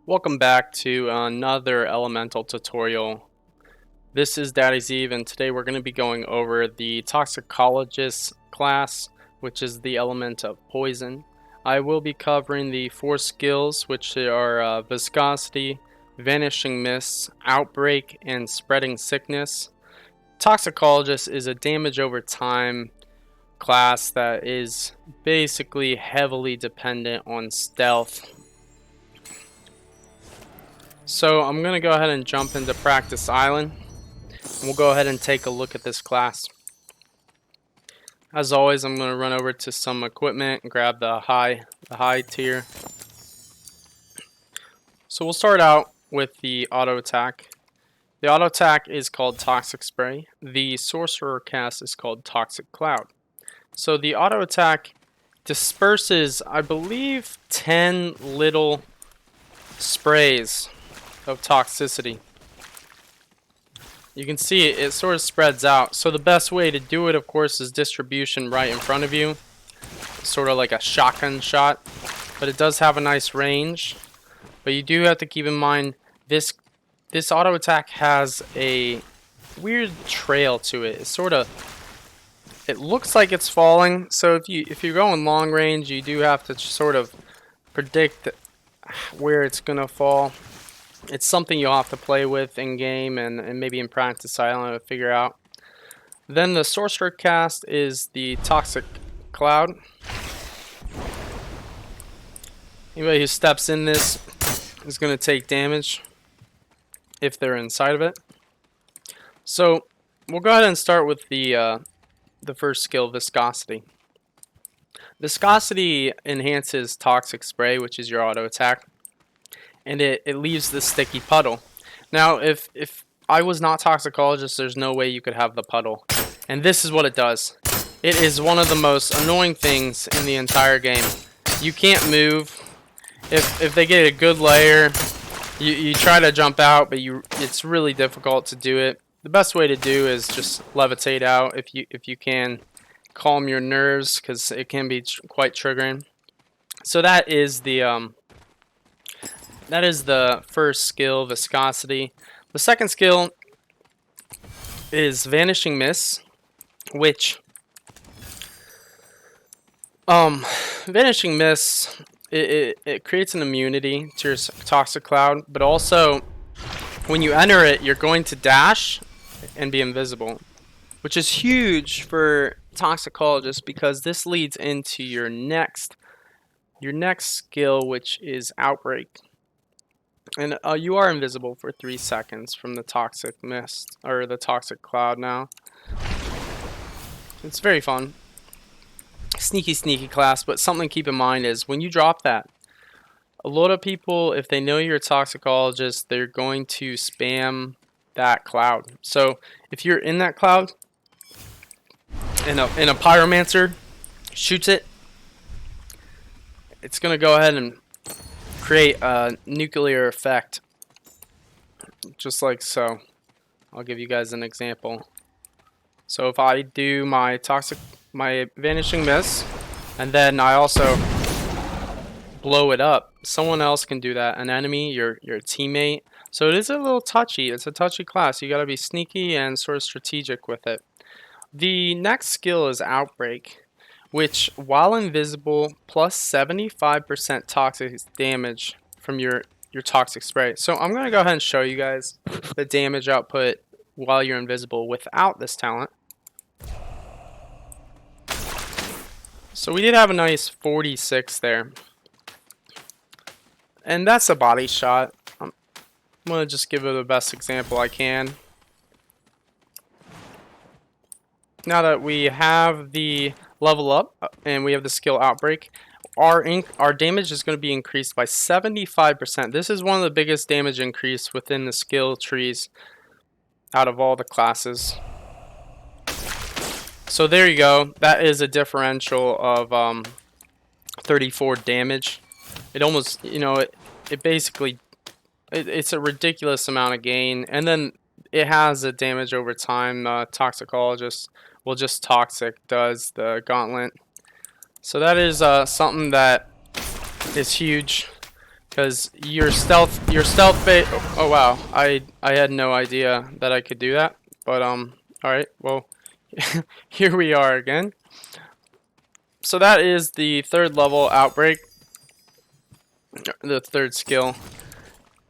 Welcome back to another elemental tutorial. This is Daddy's Eve, and today we're going to be going over the Toxicologist class, which is the element of poison. I will be covering the 4 skills, which are viscosity, vanishing mists, outbreak, and spreading sickness. Toxicologist is a damage over time class that is basically heavily dependent on stealth. So I'm going to go ahead and jump into Practice Island, and we'll go ahead and take a look at this class. As always, I'm going to run over to some equipment and grab the high tier. So we'll start out with the auto attack. The auto attack is called Toxic Spray. The sorcerer cast is called Toxic Cloud. So the auto attack disperses, I believe, 10 little sprays of toxicity. You can see it sort of spreads out. So the best way to do it, of course, is distribution right in front of you. Sort of like a shotgun shot. But it does have a nice range. But you do have to keep in mind this auto attack has a weird trail to it. It looks like it's falling. So if you're going long range, you do have to sort of predict where it's gonna fall. It's something you'll have to play with in game and maybe in Practice Island to figure out. Then the sorcerer cast is the Toxic Cloud. Anybody who steps in this is going to take damage if they're inside of it. So we'll go ahead and start with the first skill, Viscosity. Viscosity enhances Toxic Spray, which is your auto attack, and it leaves the sticky puddle. Now, if I was not Toxicologist, there's no way you could have the puddle. And this is what it does. It is one of the most annoying things in the entire game. You can't move. If they get a good layer, you try to jump out, but it's really difficult to do it. The best way to do is just levitate out if you can calm your nerves, because it can be quite triggering. So that is the first skill, Viscosity. The second skill is Vanishing Mists, which Vanishing Mists, it creates an immunity to your Toxic Cloud, but also when you enter it, you're going to dash and be invisible, which is huge for Toxicologists because this leads into your next skill, which is Outbreak. And you are invisible for 3 seconds from the Toxic Mist, or the Toxic Cloud now. It's very fun. Sneaky class, but something to keep in mind is when you drop that, a lot of people, if they know you're a Toxicologist, they're going to spam that cloud. So if you're in that cloud and a pyromancer shoots it, it's going to go ahead and create a nuclear effect, just like so. I'll give you guys an example. So if I do my Vanishing Mist, and then I also blow it up, someone else can do that. An enemy, your teammate. So it is a little touchy. It's a touchy class. You got to be sneaky and sort of strategic with it. The next skill is Outbreak, which, while invisible, plus 75% toxic damage from your Toxic Spray. So I'm going to go ahead and show you guys the damage output while you're invisible without this talent. So we did have a nice 46 there. And that's a body shot. I'm going to just give it the best example I can. Now that we have the level up and we have the skill Outbreak, our damage is going to be increased by 75%. This is one of the biggest damage increase within the skill trees out of all the classes. So there you go. That is a differential of 34 damage. It almost, it basically, it's a ridiculous amount of gain. And then it has a damage over time. Toxicologist, well, just Toxic does the gauntlet. So that is something that is huge. because your stealth oh wow, I had no idea that I could do that, but all right, well, here we are again. So that is the 3rd level outbreak, the 3rd skill.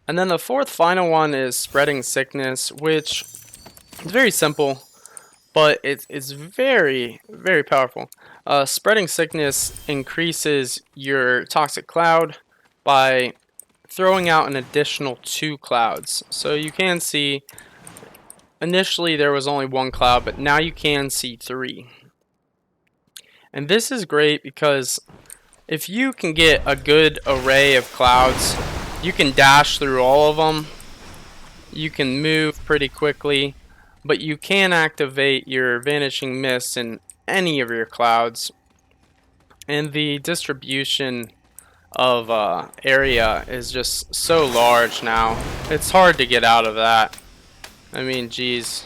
And then the 4th final one is spreading sickness, which is very simple, but it's very, very powerful. Spreading sickness increases your toxic cloud by throwing out an additional 2 clouds. So you can see initially there was only 1 cloud, but now you can see 3. And this is great because if you can get a good array of clouds, you can dash through all of them. You can move pretty quickly, but you can activate your vanishing mist in any of your clouds. And the distribution of area is just so large now. It's hard to get out of that. I mean, geez.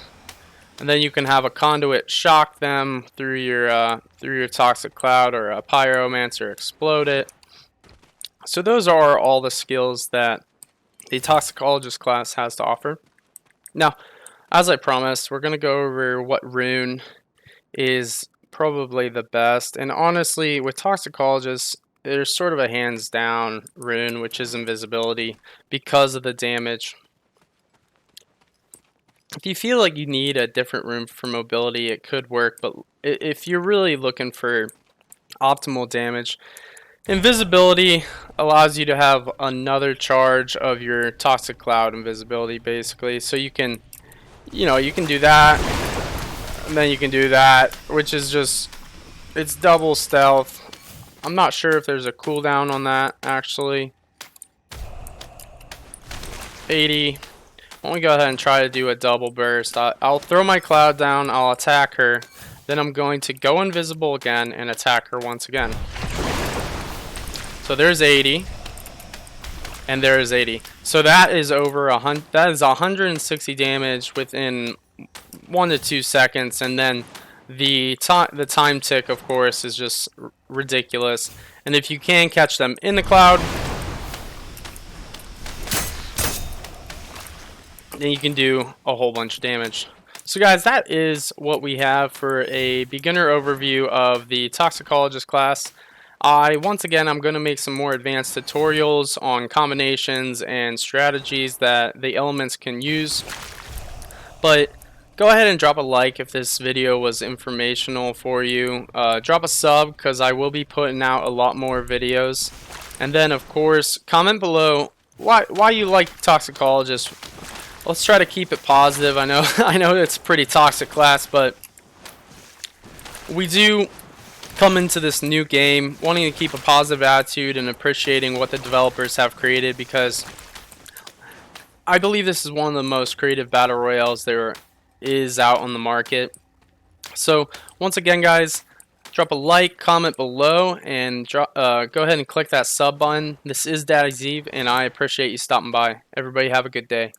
And then you can have a conduit shock them through your toxic cloud, or a pyromancer explode it. So those are all the skills that the Toxicologist class has to offer. Now, as I promised, we're going to go over what rune is probably the best. And honestly, with Toxicologist, there's sort of a hands down rune, which is invisibility, because of the damage. If you feel like you need a different rune for mobility, it could work, but if you're really looking for optimal damage, invisibility allows you to have another charge of your toxic cloud invisibility, basically. So you can, you can do that, and then you can do that, which is just, it's double stealth. I'm not sure if there's a cooldown on that, actually. 80. Why don't we go ahead and try to do a double burst. I'll throw my cloud down, I'll attack her, then I'm going to go invisible again and attack her once again. So there's 80, and there is 80. So that is over 100. That is 160 damage within 1 to 2 seconds, and then the time tick, of course, is just ridiculous. And if you can catch them in the cloud, then you can do a whole bunch of damage. So guys, that is what we have for a beginner overview of the Toxicologist class. Once again, I'm going to make some more advanced tutorials on combinations and strategies that the elements can use. But go ahead and drop a like if this video was informational for you. Drop a sub, because I will be putting out a lot more videos. And then, of course, comment below why you like Toxicologist. Let's try to keep it positive. I know it's a pretty toxic class, but we do come into this new game wanting to keep a positive attitude and appreciating what the developers have created, because I believe this is one of the most creative battle royales there is out on the market. So once again, guys, drop a like, comment below, and go ahead and click that sub button. This is Daddy's Eve, and I appreciate you stopping by. Everybody have a good day.